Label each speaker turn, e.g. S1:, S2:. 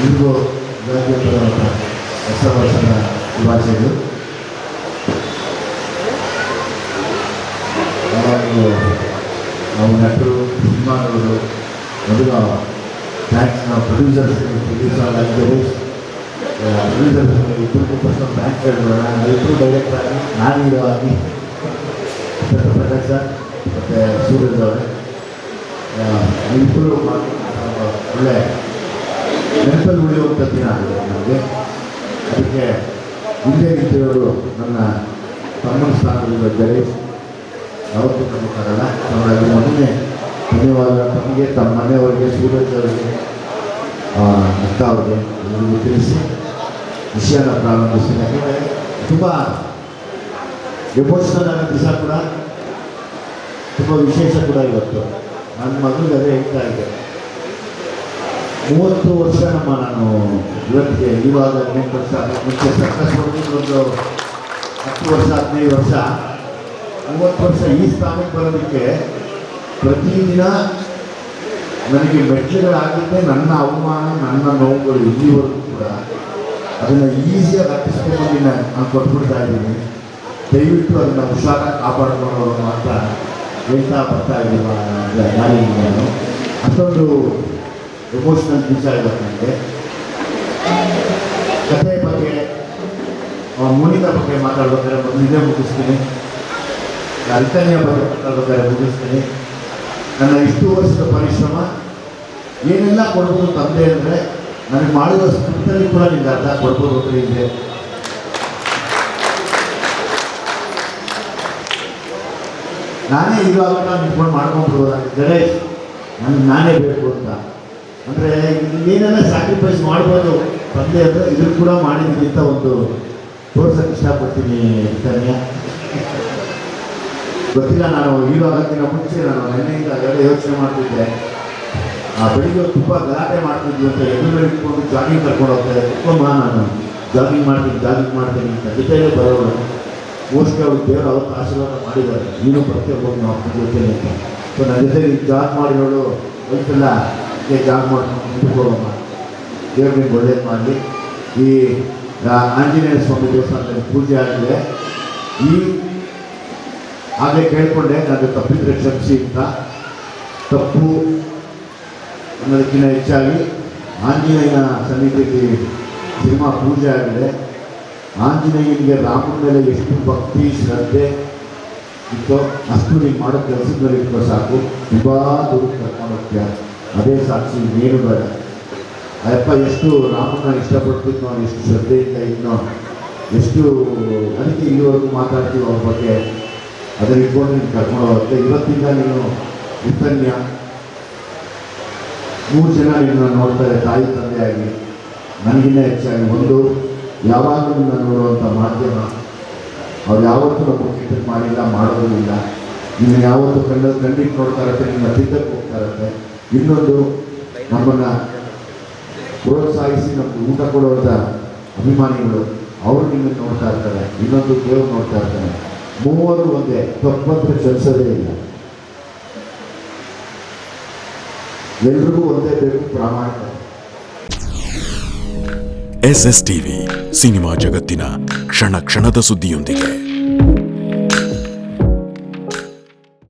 S1: ಇಲ್ಲಿಗೂ ಯುಗಾದಿ ಹೊಸ ವರ್ಷದ ಶುಭಾಶಯಗಳು. ನಾವು ನಟರು, ಸಿನಿಮಾಗಳು, ಮೊದಲು ಥ್ಯಾಂಕ್ಸ್ ನಾವು ಪ್ರೊಡ್ಯೂಸರ್ ಇಬ್ಬರಿಗೂ ಪರ್ಸನಲ್ ಥ್ಯಾಂಕ್ಸ್ ಹೇಳ್ಬೋಣ. ಇಬ್ಬರು ಡೈರೆಕ್ಟರ್ ಆಗಿ ನಾನು ಹೀರೋ ಆಗಿ ಪ್ರಕಾಶ್ ಸರ್ ಮತ್ತು ಸೂರಜ್ ಅವರೇ ಇಬ್ಬರು ಒಳ್ಳೆ ನೆನಪಲ್ಲಿ ಉಳಿಯುವಂಥ ದಿನ ಆಗಿದೆ ನಮಗೆ. ಅದಕ್ಕೆ ಹಿಂದೆ ನಿಂತಿರೋರು ನನ್ನ ತಮ್ಮನ ಸ್ಥಾನದಲ್ಲಿರುವ ಜಯೇಶ್ ಯಾವತ್ತೂ ನಮಗಾಗಲ್ಲ. ಅವರಲ್ಲಿ ಮೊದಲನೇ ಧನ್ಯವಾದ ತಮಗೆ, ತಮ್ಮ ಮನೆಯವರಿಗೆ, ಸೂರಜ್ ಅವರಿಗೆ, ಅಕ್ಕ ಅವರಿಗೆ ಎಲ್ಲರಿಗೂ ತಿಳಿಸಿ ವಿಷಯನ ಪ್ರಾರಂಭಿಸ್ತೀನಿ. ಯಾಕೆಂದರೆ ತುಂಬ ಎಮೋಷನಲ್ ಆಗೋ ದಿವಸ ಕೂಡ, ತುಂಬ ವಿಶೇಷ ಕೂಡ ಇವತ್ತು. ನನ್ನ ಮಗಳಿಗೆ ಅದೇ ಹೇಳ್ತಾ ಇದೆ, 30 ವರ್ಷ ನಾನು ಇವತ್ತಿಗೆ, ಇವಾಗ 8 ವರ್ಷ ಮುಂಚೆ ಸಕ್ಸಸ್ ಒಂದು 10 ವರ್ಷ 15 ವರ್ಷ 30 ವರ್ಷ ಈ ಸ್ಥಾನಕ್ಕೆ ಬರೋದಕ್ಕೆ ಪ್ರತಿದಿನ ನನಗೆ ಮೆಟ್ಲುಗಳಾಗಿದ್ದೆ. ನನ್ನ ಅವಮಾನ, ನನ್ನ ನೋವುಗಳು ಇಲ್ಲಿವರೆಗೂ ಕೂಡ ಅದನ್ನು ಈಸಿಯಾಗಿ ಅರ್ಪಿಸ್ಕೊಂಡು ನಾನು ಕೊಟ್ಬಿಡ್ತಾ ಇದ್ದೀನಿ. ದಯವಿಟ್ಟು ಅದನ್ನು ಹುಷಾರಾಗಿ ಕಾಪಾಡ್ಕೊಳ್ಳೋರು ಮಾತ್ರ ಹೇಳ್ತಾ ಬರ್ತಾ ಇದ್ದೀವಿ. ನಾನು ಅಷ್ಟೊಂದು ಎಮೋಷ್ನಲ್ ದಿವಸ ಇರುತ್ತೆ ನನಗೆ. ಕಥೆ ಬಗ್ಗೆ, ಮುನಿದ ಬಗ್ಗೆ ಮಾತಾಡ್ಬೇಕಾದ್ರೆ ಮೊದಲಿಗೆ ಮುಗಿಸ್ತೀನಿ, ಅಲ್ಕನಿಯ ಬಗ್ಗೆ ಮಾತಾಡ್ಬೇಕಾದ್ರೆ ಮುಗಿಸ್ತೀನಿ. ನನ್ನ ಇಷ್ಟು ವರ್ಷದ ಪರಿಶ್ರಮ ಏನೆಲ್ಲ ಕೊಡ್ಬೋದು ತಂದೆ ಅಂದರೆ, ನನಗೆ ಮಾಡಿರೋ ಸ್ಕ್ರಿಪ್ಟಲ್ಲಿ ಕೂಡ ನಿಮ್ಗೆ ಅರ್ಥ ಕೊಡ್ಬೋದು ಇದೆ. ನಾನೇ ಇವಾಗ ನಿಂತ್ಕೊಂಡು ಮಾಡ್ಕೊಂಡ್ಬಿಡ್ಬೋದು ಗಣೇಶ್, ನನಗೆ ನಾನೇ ಬೇಕು ಅಂತ. ಅಂದರೆ ಏನೆಲ್ಲ ಸ್ಯಾಕ್ರಿಫೈಸ್ ಮಾಡ್ಬೋದು ತಂದೆ ಅಂದರೆ ಇದನ್ನು ಕೂಡ ಮಾಡಿದ್ದೀನಿ ಅಂತ ಒಂದು ತೋರ್ಸೋಕ್ಕೆ ಇಷ್ಟಪಡ್ತೀನಿ. ಧನ್ಯ ಗೊತ್ತಿಲ್ಲ, ನಾನು ಹೀರೋ ಆಗೋಕ್ಕಿಂತ ಮುಂಚೆ ನಾನು ನೆನ್ನೆಯಿಂದ ಎಲ್ಲ ಯೋಚನೆ ಮಾಡ್ತಿದ್ದೆ. ಬೆಳಿಗ್ಗೆ ತುಂಬ ಗಲಾಟೆ ಮಾಡ್ತಿದ್ವಿ ಅಂತ ಎದುರು ಇಟ್ಕೊಂಡು ಜಾಗಿಂಗ್ ಕರ್ಕೊಂಡು ಹೋಗ್ತಾರೆ. ತುಂಬ ನಾನು ಜಾಗಿಂಗ್ ಮಾಡ್ತೀನಿ ಅಂತ ಜೊತೆಯಲ್ಲೇ ಬರೋರು. ಮೋಸ್ಟ್ಲಿ ಅವ್ರು ದೇವರು ಅವತ್ತು ಆಶೀರ್ವಾದ ಮಾಡಿದ್ದಾರೆ, ನೀನು ಬರ್ತೆ ಹೋಗಿ ನಾವು ಜೊತೆ ಅಂತ. ಸೊ ನನ್ನ ಜೊತೆಗೆ ಜಾಗ್ ಮಾಡಿರೋಳು ಒಂದ್ಸಲ ಜಾಗ್ ಮಾಡ್ಕೊಂಡು ನಿಂತ್ಕೊಳ್ಳೋಣ. ದೇವ್ರು ನಿಮ್ಗೆ ಒಳ್ಳೇದು ಮಾಡಲಿ. ಈ ಆಂಜನೇಯ ಸ್ವಾಮಿ ದೇವಸ್ಥಾನದಲ್ಲಿ ಪೂಜೆ ಆಗಿದೆ. ಹಾಗೆ ಕೇಳಿಕೊಂಡೆ, ನಾನು ತಪ್ಪಿದ್ರೆ ಕ್ಷಮಿಸಿ ಅಂತ. ತಪ್ಪು ಅನ್ನೋದಕ್ಕಿಂತ ಹೆಚ್ಚಾಗಿ ಆಂಜನೇಯನ ಸನ್ನಿಧಿಗೆ ಸಿನಿಮಾ ಪೂಜೆ ಆಗಿದೆ. ಆಂಜನೇಯನಿಗೆ ರಾಮನ ಮೇಲೆ ಎಷ್ಟು ಭಕ್ತಿ ಶ್ರದ್ಧೆ ಇತ್ತೋ ಅಷ್ಟು ನೀವು ಮಾಡೋ ಕೆಲಸದ ಮೇಲೆ ಇಟ್ಕೋ ಸಾಕು. ತುಂಬ ದೂರ ಕರ್ಕೊಂಡೋಗ್ತೀಯ, ಅದೇ ಸಾಕ್ಷಿ, ಇನ್ನೇನು ಬೇಡ. ಅಯ್ಯಪ್ಪ ಎಷ್ಟು ರಾಮನ ಇಷ್ಟಪಡ್ತಿದ್ನೋ, ಅವನು ಎಷ್ಟು ಶ್ರದ್ಧೆಯಿಂದ ಇದ್ನೋ, ಎಷ್ಟು ಅದಕ್ಕೆ ಇಲ್ಲಿವರೆಗೂ ಮಾತಾಡ್ತೀವಿ ಅವ್ರ ಬಗ್ಗೆ. ಅದನ್ನು ಇಟ್ಕೊಂಡು ನೀನು ಕರ್ಕೊಂಡು ಹೋಗುತ್ತೆ. ಇವತ್ತಿಂದ ನೀನು ಉತ್ತನ್ಯ 3 ಜನ ನಿನ್ನ ನೋಡ್ತಾರೆ, ತಾಯಿ ತಂದೆಯಾಗಿ. ನನಗಿನ್ನ ಹೆಚ್ಚಾಗಿ ಒಂದು ಯಾವಾಗಲೂ ನಿನ್ನ ನೋಡುವಂಥ ಮಾಧ್ಯಮ. ಅವ್ರು ಯಾವತ್ತೂ ನಮ್ಮ ಕೆಟ್ಟದ್ದು ಮಾಡಿಲ್ಲ, ಮಾಡೋದಿಲ್ಲ. ನಿನ್ನ ಯಾವತ್ತೂ ಖಂಡಿತ ನೋಡ್ತಾ ಇರುತ್ತೆ, ನಿನ್ನ ತಿದ್ದಕ್ಕೆ ಹೋಗ್ತಾ ಇರುತ್ತೆ. ಇನ್ನೊಂದು ನಮ್ಮನ್ನು ಪ್ರೋತ್ಸಾಹಿಸಿ ನಮ್ಗೆ ಊಟ ಕೊಡುವಂಥ ಅಭಿಮಾನಿಗಳು, ಅವರು ನಿಮ್ಮನ್ನು ನೋಡ್ತಾ ಇರ್ತಾರೆ. ಇನ್ನೊಂದು ದೇವರು ನೋಡ್ತಾ ಇರ್ತಾನೆ. 3 ಒಂದೇ, ತಪ್ಪಂದ್ರೆ ಚಲಿಸೋದೇ ಇಲ್ಲ. ಎಲ್ರಿಗೂ ಒಂದೇ ಬೇಕು, ಪ್ರಾಮಾಣಿಕ.
S2: SSTV ಸಿನಿಮಾ ಜಗತ್ತಿನ ಕ್ಷಣ ಕ್ಷಣದ ಸುದ್ದಿಯೊಂದಿಗೆ.